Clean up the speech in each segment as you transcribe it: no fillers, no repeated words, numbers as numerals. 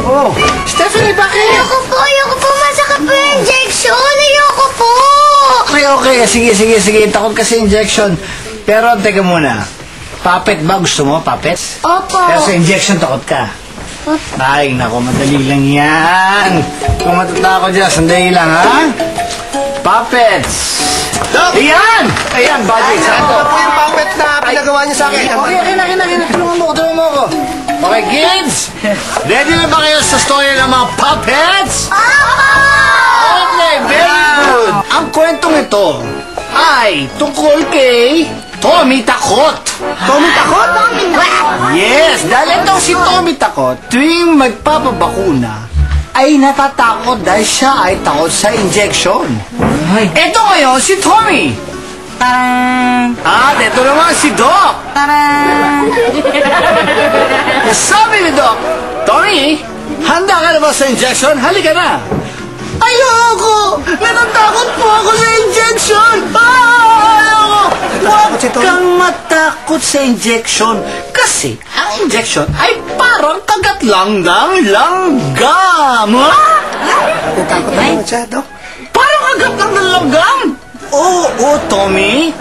Oh, Stephanie, bakit? Ayoko po, masakit po yung injection. Ayoko po. Okay. Sige. Takot kasi injection. Pero, teka muna. Puppet ba? Gusto mo, puppets? Opo. Pero sa injection, takot ka. Ay, naku, madali lang yan. Kung matatakot dyan, sandali lang, ha? Puppets! Ayan! Ayan, buddy. Ano na po yung puppet na pinagawa niyo sa akin? Okay, tulungan mo ko. Okay, kids! Ready na ba kayo sa story ng mga puppets? Okay, very good! Ang kwentong ito ay tungkol kay Tommy Takot. Tommy Takot? Yes, dahil itong si Tommy Takot, tuwing magpapabakuna, ay natatakot dahil siya ay takot sa injection. Ito ngayon, si Tommy. At ito naman si Doc. Sabi ni Doc, Tommy, handa ka na ba sa injection? Halika na. Ayoko! Natatakot po ako sa injection! Ayoko! Huwag kang matakot sa injection kasi ang injection ay parang kagat lang ng langgam! Natakot na naman siya, Dok. Parang kagat lang ng langgam! Oo, Tommy!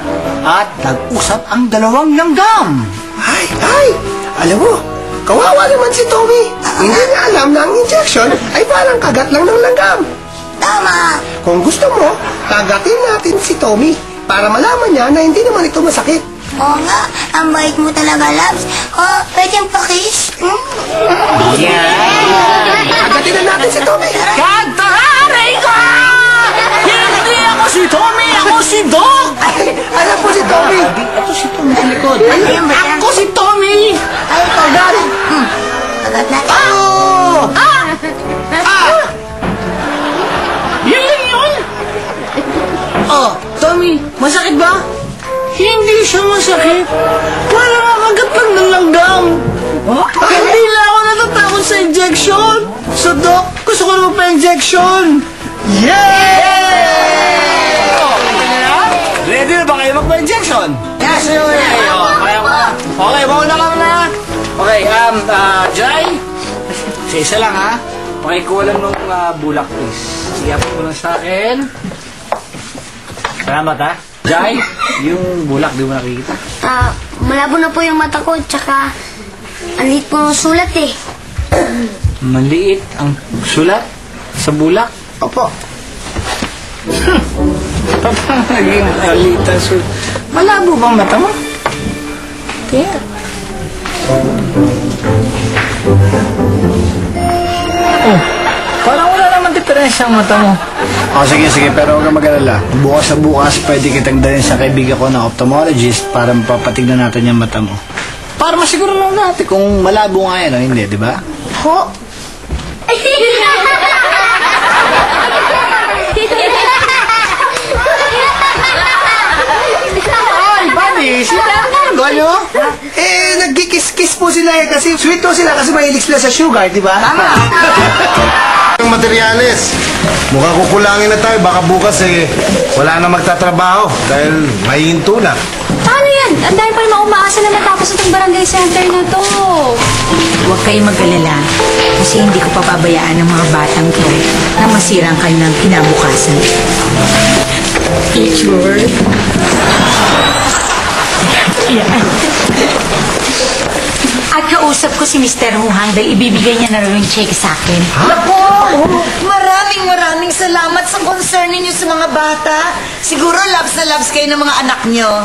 At nag-usap ang dalawang langgam! Ay! Alam mo, kawawa naman si Tommy. Hindi niya alam na ang injection ay parang kagat lang ng langgam. Tama. Kung gusto mo, kagatin natin si Tommy para malaman niya na hindi naman ito masakit. Oo nga, ang bait mo talaga, Labs. Oh, pwede yung pakis? Kagatin na natin si Tommy. Kataharay ko! Hindi ako si Tommy! Ako si Doc! Alam po si Tommy. Ito si Tommy sa likod. Ayun ba yan? Ako si Tommy! Ay, kagat. Kagat na. Yun lang yun! Oh, Tommy, masakit ba? Hindi siya masakit. Parang nakagat lang ng langgam. Hindi na ako natatakot sa injection. So, Doc, gusto ko naman pa-injection. Yay! Oh, ready na ba kayo magpa-injection? Yes, Okay, mauna ka na. Okay, Jai, sa isa lang, ha? Pakikuha lang nung bulak, please. Iyapin mo lang sa akin. Salamat, ha? Jai, yung bulak, di mo nakikita? Malabo na po yung mata ko, tsaka ang liit po ng sulat eh. Maliit ang sulat sa bulak? Opo. Parang naging maliit ang sulat. Malabo bang mata mo? Kaya. Oh, parang wala naman diferensya ang mata mo. Oh, sige, pero huwag kang mag-alala. Bukas na bukas, pwede kitang dalhin sa kaibigan ko na ophthalmologist para mapapatignan natin yung mata mo. Para masiguro lang natin kung malabo nga yan o hindi, di ba? Ho? Ay, buddy, sila ang nyo? Nagkikis-kiss po sila kasi sweet po sila kasi mahilig sila sa sugar, di ba? Tama. Ang materyales. Mukhang kukulangin na tayo. Baka bukas wala na magtatrabaho dahil mahihinto na. Paano yan? Ang dahil pa naman umaasa na matapos itong barangay center na to. Huwag kayong mag-alala kasi hindi ko papabayaan ang mga batang to na masirang kanilang kinabukasan. Picture. At kausap ko si Mr. Huhang dahil ibibigay niya na rin yung check sa akin. Naku! Maraming salamat sa concern ninyo sa mga bata. Siguro loves na loves kayo ng mga anak nyo.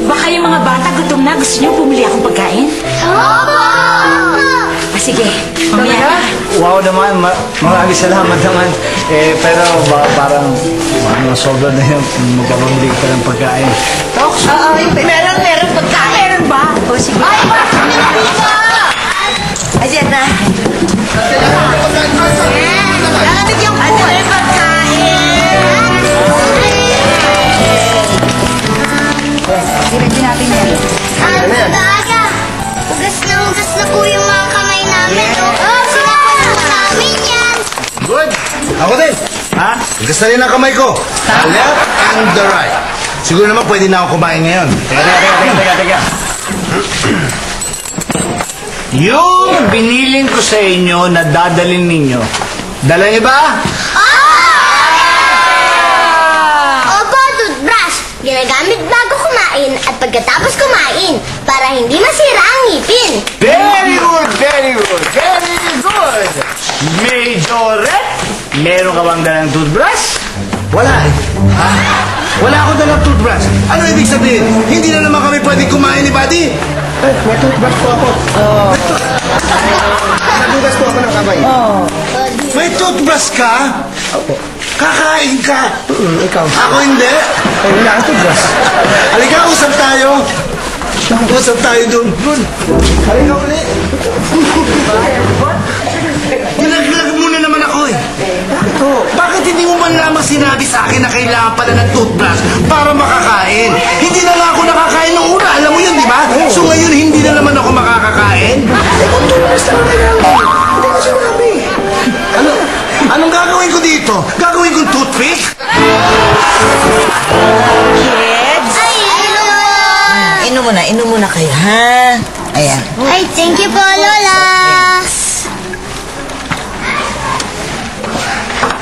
Baka yung mga bata gutom na. Gusto niyo bumili akong pagkain? Sige, mamaya. Wow naman, maraming salamat naman. Pero parang sobra na yun. Magkabamili ka ng pagkain. Talks? Meron pagkain. Meron ba? O sige. Ay, ayan na. Lamig yung po. May pagkain. Diretso natin yan. Aga, ugas na po yung mga kamay namin. Sinapo na po namin yan. Good. Ako din. Ha? Gusto rin ang kamay ko. The left and the right. Siguro naman pwede na ako kumain ngayon. Teka. Yung biniling ko sa inyo na dadalhin ninyo, dala niyo ba? Opo, toothbrush. Ginagamit bago kumain at pagkatapos kumain para hindi masira ang ngipin. Very good. Majoret, meron ka bang dalang toothbrush? Wala eh. Wala ako dalang toothbrush. Ano ibig sabihin? Hindi na naman kami pwede kumain ni Buddy? May toothbrush po ako. Nagugas po ako ng kamay. May toothbrush ka? Opo. Kakain ka? Ikaw. Ako hindi. Ay, wala akong toothbrush. Halika, usap tayo. Usap tayo doon. Halika ulit. Nilaglag mo na naman ako eh. Bakit hindi mo man lamang sinabi sa akin na kailangan pala ng toothbrush para makakain? Hindi na nga ako nakakain nung una. Alam mo yun, di ba? So ngayon, hindi na naman ako makakakain. Hindi ko sinabi. Anong gagawin ko dito? Gagawin kong toothpick? Kids, inom muna kayo, ha? Ayan. Ay, thank you po, Lola.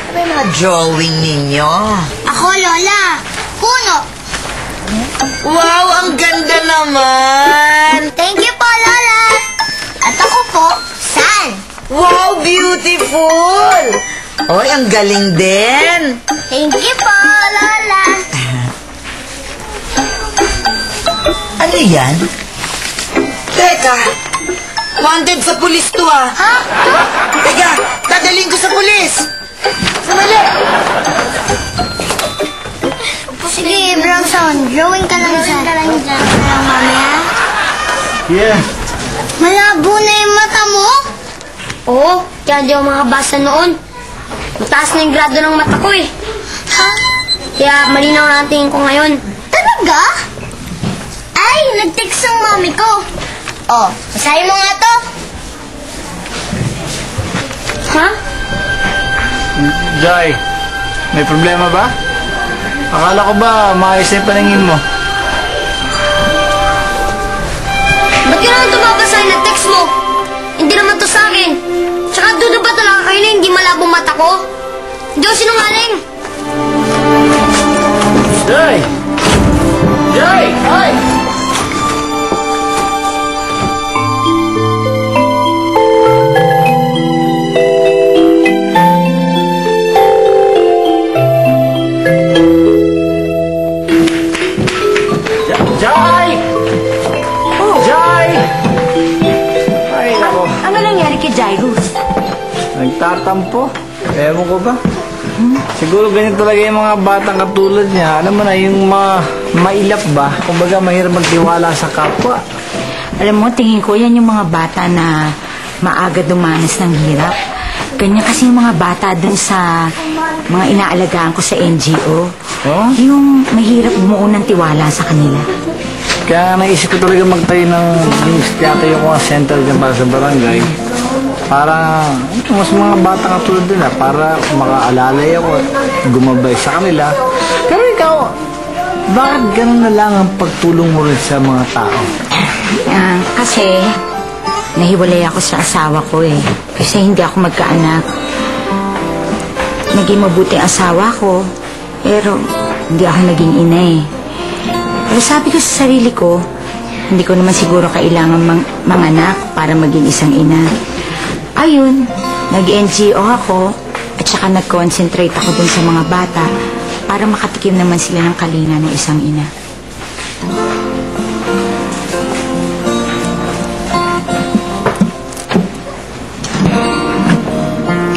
Ano yung mga drawing ninyo? Ako, Lola. Puno. Wow, ang ganda naman! Thank you po, Lola. At ako po, San. Wow, beautiful! Oy, ang galing din! Thank you po, Lola. Ano yan? Teka, wanted sa pulis to ah. Ha? Teka, dadalhin ko sa pulis. Sumali. Sige, Bronson. Drawing ka lang dyan. Mamaya. Yeah. Malabo na yung mata mo? Oo, kaya di ako makabasa noon. Mataas na yung grado ng mata ko eh. Ha? Kaya malinaw na ang tingin ko ngayon. Talaga? Ay, nag-text ang mami ko. Oh, basahin mo nga to. Ha? Jai, may problema ba? Akala ko ba maayos na yung paningin mo? Ba't ka naman tumabasahin na text mo? Hindi naman to sa akin. Tsaka dudo ba talaga kayo na hindi malabo mata ko? Hindi ako sinungaling. Jai! Jai! Ay! Jai! Jai! Ay, ako. Ano nangyari kay Jairus? Nagtatampo. Ewan ko ba? Siguro ganyan talaga yung mga batang katulad niya. Alam mo na, yung mailap ba? Kumbaga, mahirap magtiwala sa kapwa. Alam mo, tingin ko yan yung mga bata na maaga dumanas ng hirap. Ganyan kasi yung mga bata dun sa mga inaalagaan ko sa NGO. Oh? Yung mahirap bumuo ng tiwala sa kanila. Kaya naisip ko talaga magtayo ng tiyatayo ko ang center dyan para sa barangay. Para mas mga bata katulad nila, para makaalalay ako at gumabay sa kanila. Pero ikaw, bakit ganun na lang ang pagtulong mo rin sa mga tao? Kasi nahiwalay ako sa asawa ko eh. Kasi hindi ako magkaanak. Naging mabuti ang asawa ko, pero hindi ako naging ina eh. Pero sabi ko sa sarili ko, hindi ko naman siguro kailangan manganak para maging isang ina. Ayun, nag-NGO ako at saka nag-concentrate ako dun sa mga bata para makatikim naman sila ng kalinga ng isang ina.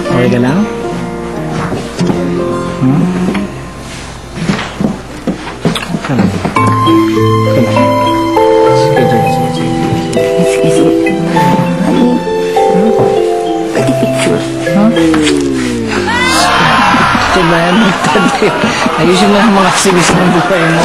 Okay ka lang? Ka lang. Sige. Pwede picture. Ito na yan. Ayusin mo ang mga sinis ng buhay mo.